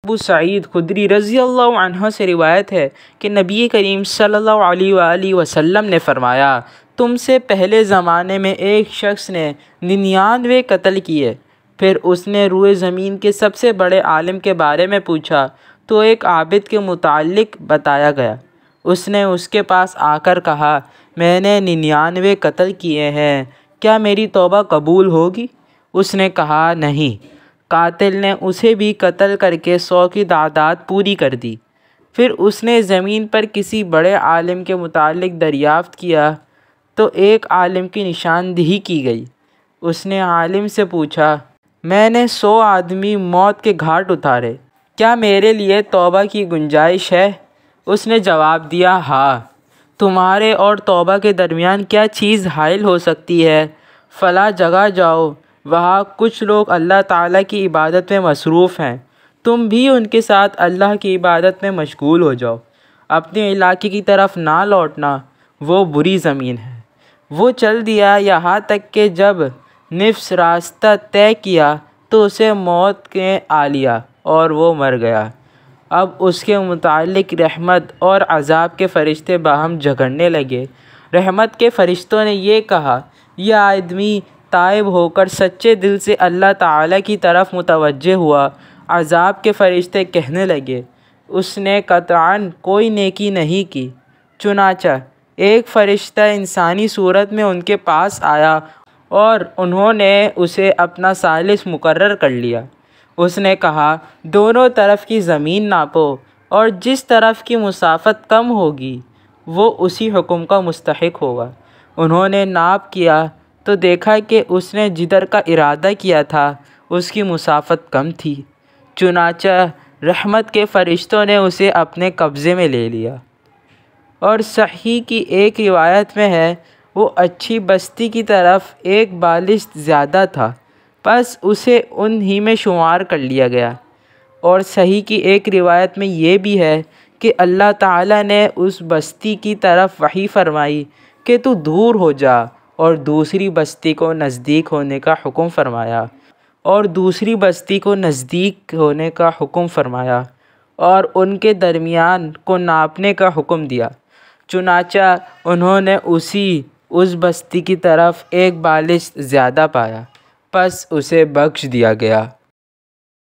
ابو سعید خدری رضی اللہ عنہ سے روایت ہے کہ نبی کریم صلی اللہ علیہ وآلہ وسلم نے فرمایا، تم سے پہلے زمانے میں ایک شخص نے 99 قتل کیے، پھر اس نے روئے زمین کے سب سے بڑے عالم کے بارے میں پوچھا تو ایک عابد کے متعلق بتایا گیا۔ اس نے اس کے پاس آ کر کہا، میں نے 99 قتل کیے ہیں، کیا میری توبہ قبول ہوگی؟ اس نے کہا، نہیں۔ قاتل نے اسے بھی قتل کر کے 100 کی تعداد پوری کر دی۔ پھر اس نے زمین پر کسی بڑے عالم کے متعلق دریافت کیا تو ایک عالم کی نشاندہی کی گئی۔ اس نے عالم سے پوچھا، میں نے 100 آدمی موت کے گھاٹ اتارے، کیا میرے لیے توبہ کی گنجائش ہے؟ اس نے جواب دیا، ہاں۔ تمہارے اور توبہ کے درمیان کیا چیز حائل ہو سکتی ہے؟ فلاں جگہ جاؤ، وہاں کچھ لوگ اللہ تعالیٰ کی عبادت میں مصروف ہیں، تم بھی ان کے ساتھ اللہ کی عبادت میں مشغول ہو جاؤ۔ اپنے علاقے کی طرف نہ لوٹنا، وہ بری زمین ہے۔ وہ چل دیا یہاں تک کہ جب نفس راستہ طے کیا تو اسے موت نے آ لیا اور وہ مر گیا۔ اب اس کے متعلق رحمت اور عذاب کے فرشتے باہم جھگڑنے لگے۔ رحمت کے فرشتوں نے یہ کہا، یہ آدمی تائب ہو کر سچے دل سے اللہ تعالیٰ کی طرف متوجہ ہوا۔ عذاب کے فرشتے کہنے لگے، اس نے قطعاً کوئی نیکی نہیں کی۔ چنانچہ ایک فرشتہ انسانی صورت میں ان کے پاس آیا اور انہوں نے اسے اپنا ثالث مقرر کر لیا۔ اس نے کہا، دونوں طرف کی زمین ناپو اور جس طرف کی مسافت کم ہوگی وہ اسی حکم کا مستحق ہوگا۔ انہوں نے ناپ کیا تو دیکھا کہ اس نے جدھر کا ارادہ کیا تھا اس کی مسافت کم تھی۔ چنانچہ رحمت کے فرشتوں نے اسے اپنے قبضے میں لے لیا۔ اور صحیح کی ایک روایت میں ہے، وہ اچھی بستی کی طرف ایک بالشت زیادہ تھا، پس اسے انہی میں شمار کر لیا گیا۔ اور صحیح کی ایک روایت میں یہ بھی ہے کہ اللہ تعالیٰ نے اس بستی کی طرف وحی فرمائی کہ تو دور ہو جا، اور دوسری بستی کو نزدیک ہونے کا حکم فرمایا، اور ان کے درمیان کو ناپنے کا حکم دیا۔ چنانچہ انہوں نے اس بستی کی طرف ایک بالشت زیادہ پایا، پس اسے بخش دیا گیا۔